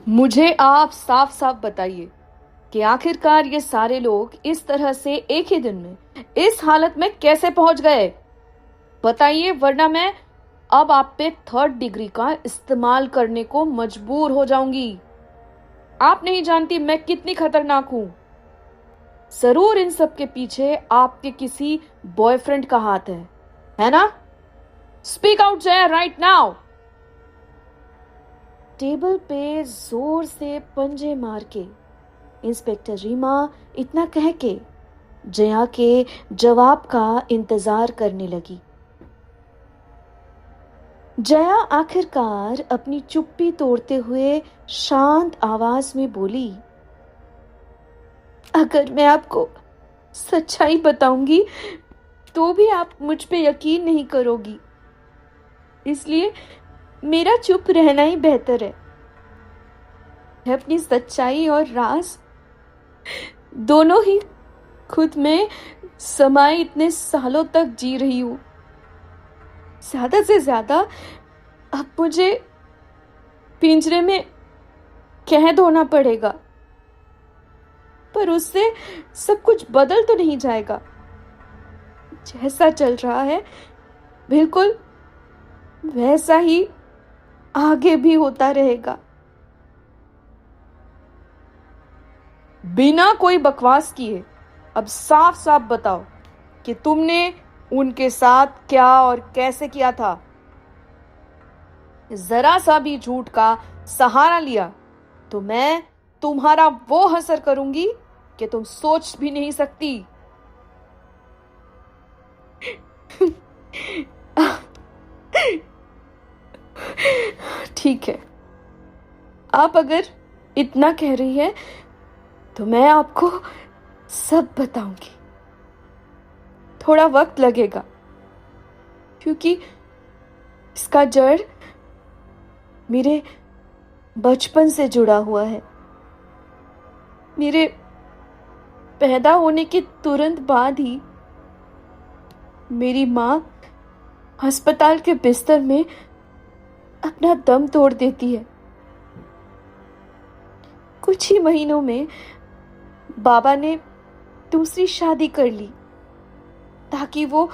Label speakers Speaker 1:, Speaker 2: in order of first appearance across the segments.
Speaker 1: मुझे आप साफ साफ बताइए कि आखिरकार ये सारे लोग इस तरह से एक ही दिन में इस हालत में कैसे पहुंच गए। बताइए, वरना मैं अब आप पे थर्ड डिग्री का इस्तेमाल करने को मजबूर हो जाऊंगी। आप नहीं जानती मैं कितनी खतरनाक हूं। जरूर इन सब के पीछे आपके किसी बॉयफ्रेंड का हाथ है ना? Speak out Jaya, right now. Table पे जोर से पंजे मार के इंस्पेक्टर रीमा इतना कह के जया के जवाब का इंतजार करने लगी। जया आखिरकार अपनी चुप्पी तोड़ते हुए शांत आवाज में बोली, अगर मैं आपको सच्चाई बताऊंगी तो भी आप मुझ पे यकीन नहीं करोगी, इसलिए मेरा चुप रहना ही बेहतर है। मैं अपनी सच्चाई और राज दोनों ही खुद में समाये इतने सालों तक जी रही हूं। ज्यादा से ज्यादा अब मुझे पिंजरे में कैद होना पड़ेगा, पर उससे सब कुछ बदल तो नहीं जाएगा। जैसा चल रहा है बिल्कुल वैसा ही आगे भी होता रहेगा। बिना कोई बकवास किए अब साफ साफ बताओ कि तुमने उनके साथ क्या और कैसे किया था। जरा सा भी झूठ का सहारा लिया तो मैं तुम्हारा वो असर करूंगी कि तुम सोच भी नहीं सकती। ठीक है, आप अगर इतना कह रही है तो मैं आपको सब बताऊंगी। थोड़ा वक्त लगेगा क्योंकि इसका जड़ मेरे बचपन से जुड़ा हुआ है। मेरे पैदा होने के तुरंत बाद ही मेरी माँ अस्पताल के बिस्तर में अपना दम तोड़ देती है। कुछ ही महीनों में बाबा ने दूसरी शादी कर ली ताकि वो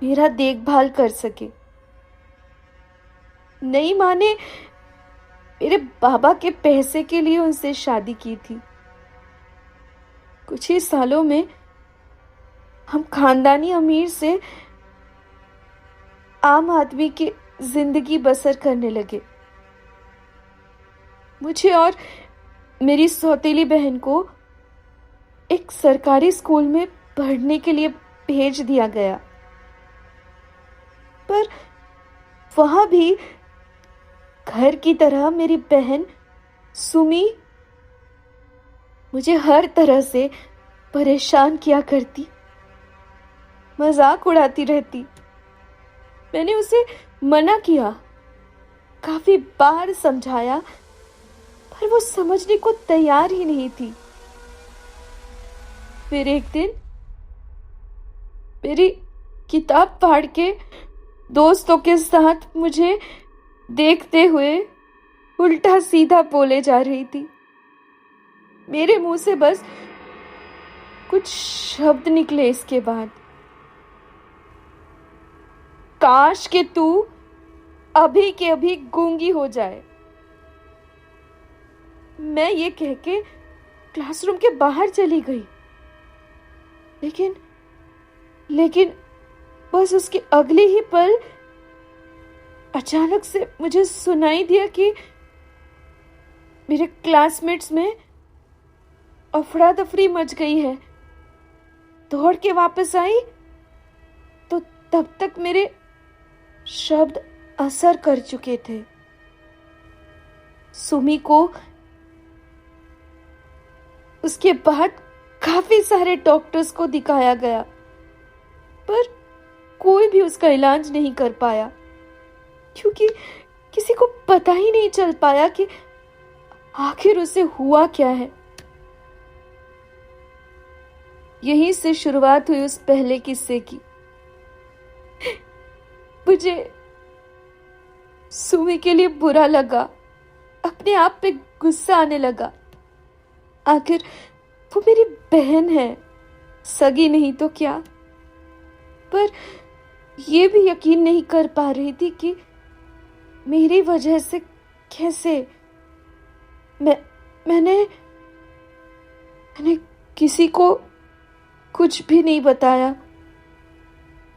Speaker 1: मेरा देखभाल कर सके। नई माँ ने मेरे बाबा के पैसे के लिए उनसे शादी की थी। कुछ ही सालों में हम खानदानी अमीर से आम आदमी की जिंदगी बसर करने लगे। मुझे और मेरी सौतेली बहन को एक सरकारी स्कूल में पढ़ने के लिए भेज दिया गया, पर वहां भी घर की तरह मेरी बहन सुमी मुझे हर तरह से परेशान किया करती, मजाक उड़ाती रहती। मैंने उसे मना किया, काफी बार समझाया, पर वो समझने को तैयार ही नहीं थी। फिर एक दिन मेरी किताब फाड़ के दोस्तों के साथ मुझे देखते हुए उल्टा सीधा बोले जा रही थी। मेरे मुंह से बस कुछ शब्द निकले इसके बाद, काश कि तू अभी के अभी गूंगी हो जाए। मैं ये कह के क्लासरूम के बाहर चली गई, लेकिन बस उसके अगले ही पल अचानक से मुझे सुनाई दिया कि मेरे क्लासमेट्स में अफरा तफरी मच गई है। दौड़ के वापस आई तो तब तक मेरे शब्द असर कर चुके थे। सुमी को उसके बाद काफी सारे डॉक्टर्स को दिखाया गया, पर कोई भी उसका इलाज नहीं कर पाया क्योंकि किसी को पता ही नहीं चल पाया कि आखिर उसे हुआ क्या है। यहीं से शुरुआत हुई उस पहले किस्से की। मुझे सुमी के लिए बुरा लगा, अब अपने आप पे गुस्सा आने लगा। आखिर वो मेरी बहन है, सगी नहीं तो क्या। पर ये भी यकीन नहीं कर पा रही थी कि मेरी वजह से कैसे मैंने मैंने किसी को कुछ भी नहीं बताया।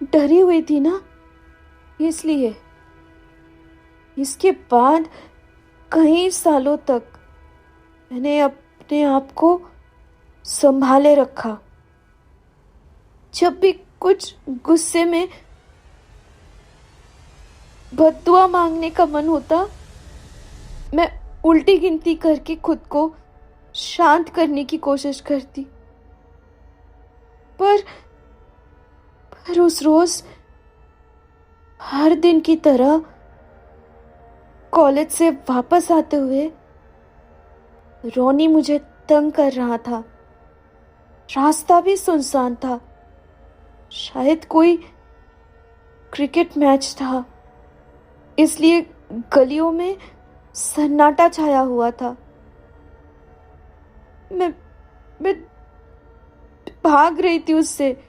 Speaker 1: डरी हुई थी ना, इसलिए। इसके बाद कई सालों तक मैंने अपने आप को संभाले रखा। जब भी कुछ गुस्से में बद्दुआ मांगने का मन होता, मैं उल्टी गिनती करके खुद को शांत करने की कोशिश करती। पर उस रोज हर दिन की तरह कॉलेज से वापस आते हुए रोनी मुझे तंग कर रहा था। रास्ता भी सुनसान था, शायद कोई क्रिकेट मैच था, इसलिए गलियों में सन्नाटा छाया हुआ था। मैं भाग रही थी उससे,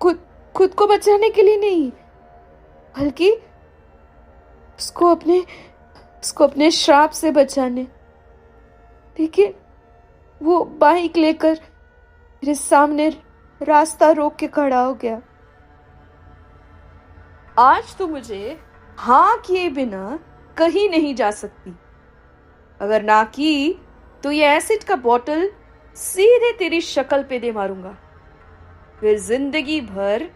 Speaker 1: खुद को बचाने के लिए नहीं, बल्कि उसको अपने श्राप से बचाने। लेकिन वो बाइक लेकर मेरे सामने रास्ता रोक के खड़ा हो गया। आज तो मुझे हाँ किए बिना कहीं नहीं जा सकती। अगर ना की तो ये एसिड का बोतल सीधे तेरी शक्ल पे दे मारूंगा। फिर जिंदगी भर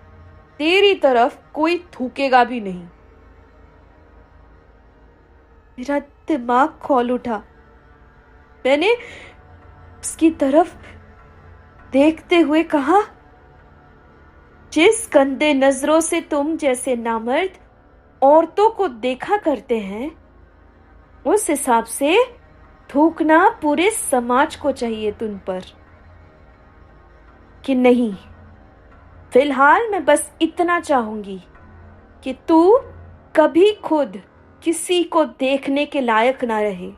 Speaker 1: तेरी तरफ कोई थूकेगा भी नहीं। मेरा दिमाग खौल उठा। मैंने उसकी तरफ देखते हुए कहा, जिस गंदे नजरों से तुम जैसे नामर्द औरतों को देखा करते हैं, उस हिसाब से थूकना पूरे समाज को चाहिए तुम पर। कि नहीं, फिलहाल मैं बस इतना चाहूंगी कि तू कभी खुद किसी को देखने के लायक ना रहे।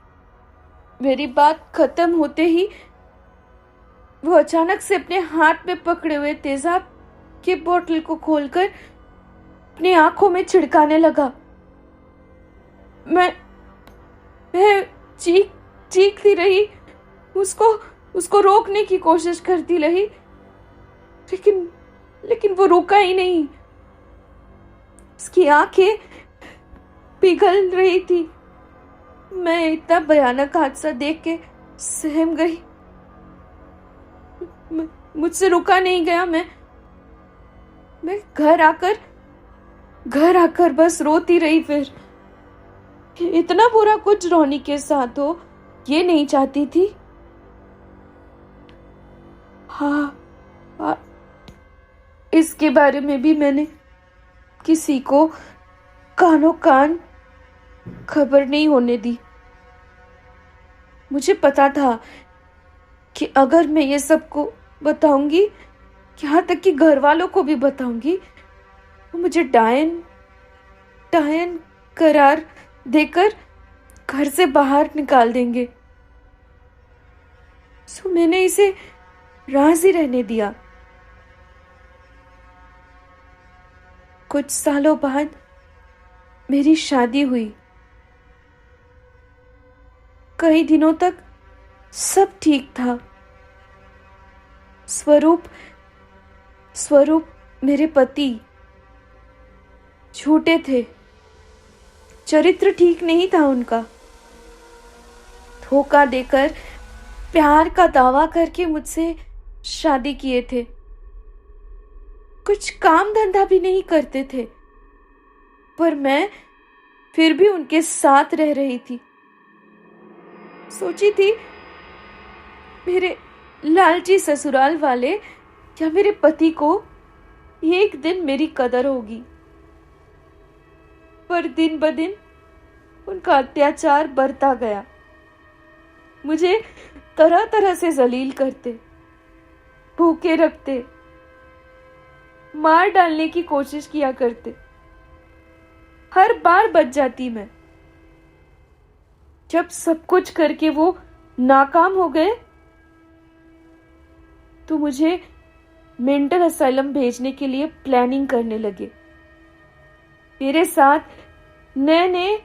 Speaker 1: मेरी बात खत्म होते ही वो अचानक से अपने हाथ में पकड़े हुए तेजाब के बोतल को खोलकर अपनी आंखों में छिड़काने लगा। मैं चीखती रही, उसको रोकने की कोशिश करती रही, लेकिन वो रुका ही नहीं। उसकी आंखें पिघल रही थी। मैं इतना भयानक हादसा देख के सहम गई। मुझसे रुका नहीं गया। मैं घर आकर बस रोती रही। फिर इतना बुरा कुछ रोनी के साथ हो ये नहीं चाहती थी। हाँ, इसके बारे में भी मैंने किसी को कानों कान खबर नहीं होने दी। मुझे पता था कि अगर मैं ये सबको बताऊंगी, यहाँ तक कि घर वालों को भी बताऊंगी, तो मुझे डायन करार देकर घर से बाहर निकाल देंगे। सो मैंने इसे राजी रहने दिया। कुछ सालों बाद मेरी शादी हुई। कई दिनों तक सब ठीक था। स्वरूप मेरे पति झूठे थे। चरित्र ठीक नहीं था उनका। धोखा देकर प्यार का दावा करके मुझसे शादी किए थे। कुछ काम धंधा भी नहीं करते थे, पर मैं फिर भी उनके साथ रह रही थी। सोची थी मेरे लालची ससुराल वाले या मेरे पति को एक दिन मेरी कदर होगी। पर दिन ब दिन उनका अत्याचार बढ़ता गया। मुझे तरह तरह से जलील करते, भूखे रखते, मार डालने की कोशिश किया करते। हर बार बच जाती मैं। जब सब कुछ करके वो नाकाम हो गए तो मुझे मेंटल असाइलम भेजने के लिए प्लानिंग करने लगे। मेरे साथ नए नए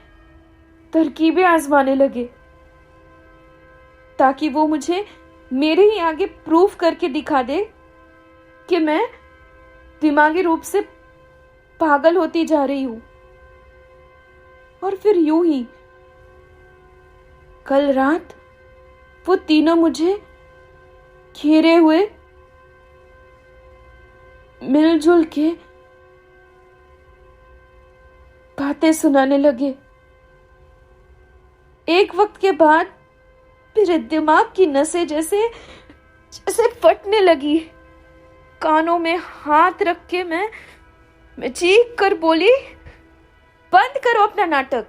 Speaker 1: तरकीबें आजमाने लगे ताकि वो मुझे मेरे ही आगे प्रूफ करके दिखा दे कि मैं दिमागी रूप से पागल होती जा रही हूं। और फिर यूं ही कल रात वो तीनों मुझे घेरे हुए मिलजुल के बातें सुनाने लगे। एक वक्त के बाद मेरे दिमाग की नसें जैसे जैसे फटने लगी। कानों में हाथ रख के मैं चीख कर बोली, बंद करो अपना नाटक।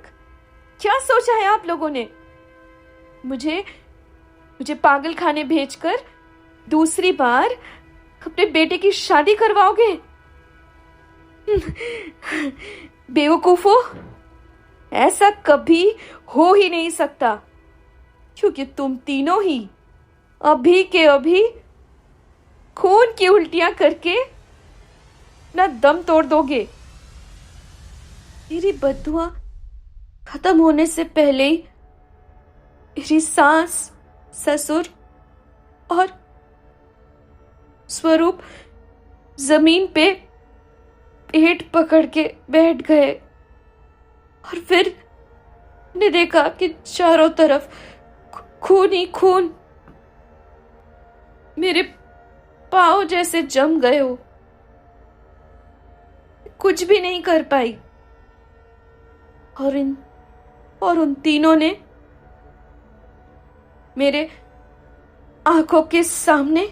Speaker 1: क्या सोचा है आप लोगों ने? मुझे पागल खाने भेजकर दूसरी बार अपने बेटे की शादी करवाओगे? बेवकूफो, ऐसा कभी हो ही नहीं सकता, क्योंकि तुम तीनों ही अभी के अभी खून की उल्टियां करके ना दम तोड़ दोगे। मेरी बद्दुआ खत्म होने से पहले ही मेरी सास, ससुर और स्वरूप जमीन पे पेट पकड़ के बैठ गए। और फिर ने देखा कि चारों तरफ खून ही खून मेरे पांव जैसे जम गए हो। कुछ भी नहीं कर पाई। और उन तीनों ने मेरे आंखों के सामने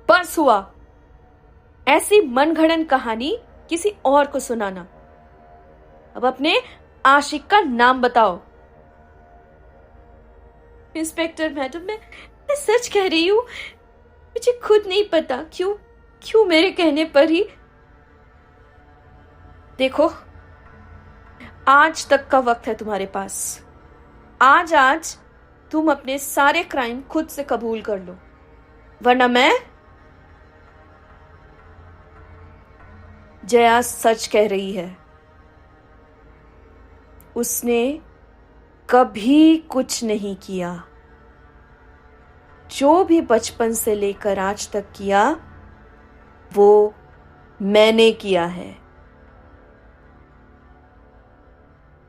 Speaker 1: बस हुआ। ऐसी मनगढ़ंत कहानी किसी और को सुनाना। अब अपने आशिक का नाम बताओ। इंस्पेक्टर मैडम, मैं सच कह रही हूं। मुझे खुद नहीं पता क्यों मेरे कहने पर ही। देखो, आज तक का वक्त है तुम्हारे पास। आज तुम अपने सारे क्राइम खुद से कबूल कर लो, वरना मैं। जया सच कह रही है। उसने कभी कुछ नहीं किया। जो भी बचपन से लेकर आज तक किया वो मैंने किया है।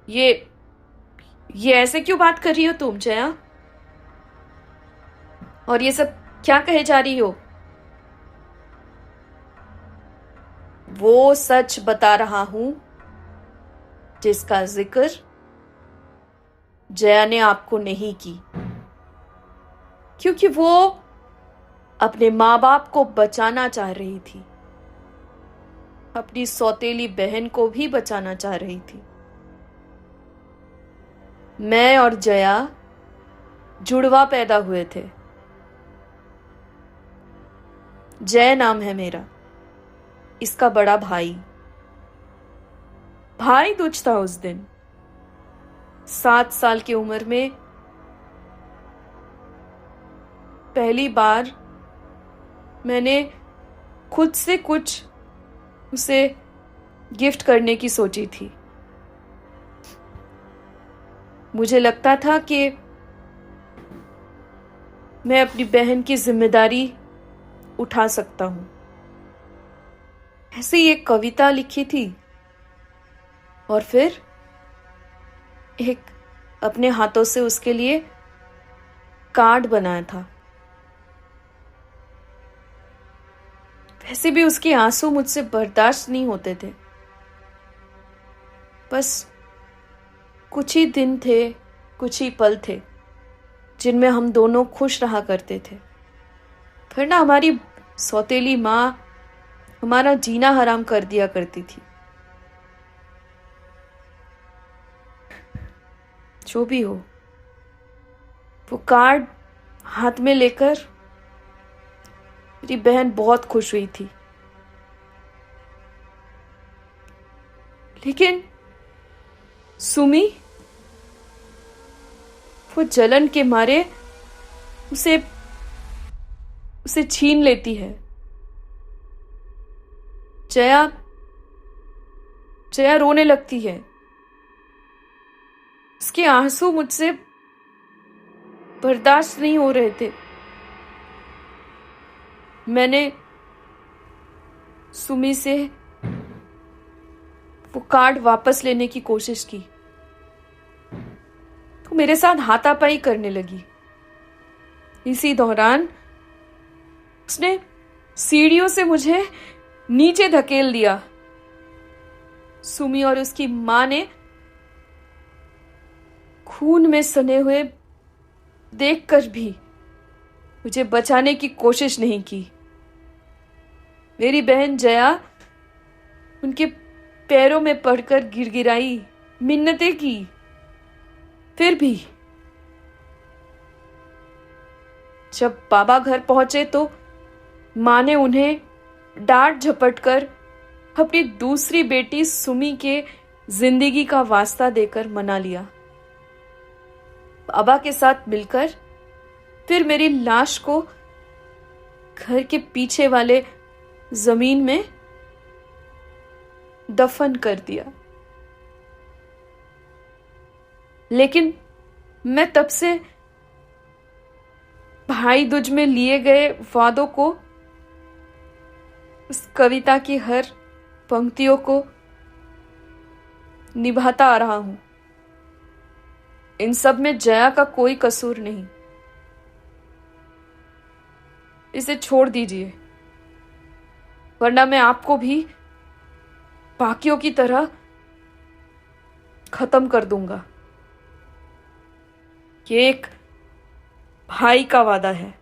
Speaker 1: ये ऐसे क्यों बात कर रही हो तुम, जया? और ये सब क्या कहे जा रही हो? वो सच बता रहा हूं जिसका जिक्र जया ने आपको नहीं की, क्योंकि वो अपने माँ बाप को बचाना चाह रही थी। अपनी सौतेली बहन को भी बचाना चाह रही थी। मैं और जया जुड़वा पैदा हुए थे। जय नाम है मेरा। इसका बड़ा भाई तुझ था उस दिन। 7 साल की उम्र में पहली बार मैंने खुद से कुछ उसे गिफ्ट करने की सोची थी। मुझे लगता था कि मैं अपनी बहन की जिम्मेदारी उठा सकता हूं। ऐसे ही एक कविता लिखी थी और फिर एक अपने हाथों से उसके लिए कार्ड बनाया था। वैसे भी उसके आंसू मुझसे बर्दाश्त नहीं होते थे। बस कुछ ही दिन थे, कुछ ही पल थे जिनमें हम दोनों खुश रहा करते थे। फिर ना हमारी सौतेली माँ हमारा जीना हराम कर दिया करती थी। जो भी हो, वो कार्ड हाथ में लेकर मेरी बहन बहुत खुश हुई थी। लेकिन सुमी वो जलन के मारे उसे उसे छीन लेती है। जया जया रोने लगती है। उसके आंसू मुझसे बर्दाश्त नहीं हो रहे थे। मैंने सुमी से वो कार्ड वापस लेने की कोशिश की तो मेरे साथ हाथापाई करने लगी। इसी दौरान उसने सीढ़ियों से मुझे नीचे धकेल दिया। सुमी और उसकी मां ने खून में सने हुए देखकर भी मुझे बचाने की कोशिश नहीं की। मेरी बहन जया उनके पैरों में पड़कर गिड़गिड़ाई, मिन्नतें की, फिर भी जब बाबा घर पहुंचे तो मां ने उन्हें डांट झपट कर अपनी दूसरी बेटी सुमी के जिंदगी का वास्ता देकर मना लिया। बाबा के साथ मिलकर फिर मेरी लाश को घर के पीछे वाले जमीन में दफन कर दिया। लेकिन मैं तब से भाई दूज में लिए गए वादों को, उस कविता की हर पंक्तियों को निभाता आ रहा हूं। इन सब में जया का कोई कसूर नहीं। इसे छोड़ दीजिए, वरना मैं आपको भी बाकियों की तरह खत्म कर दूंगा। ये एक भाई का वादा है।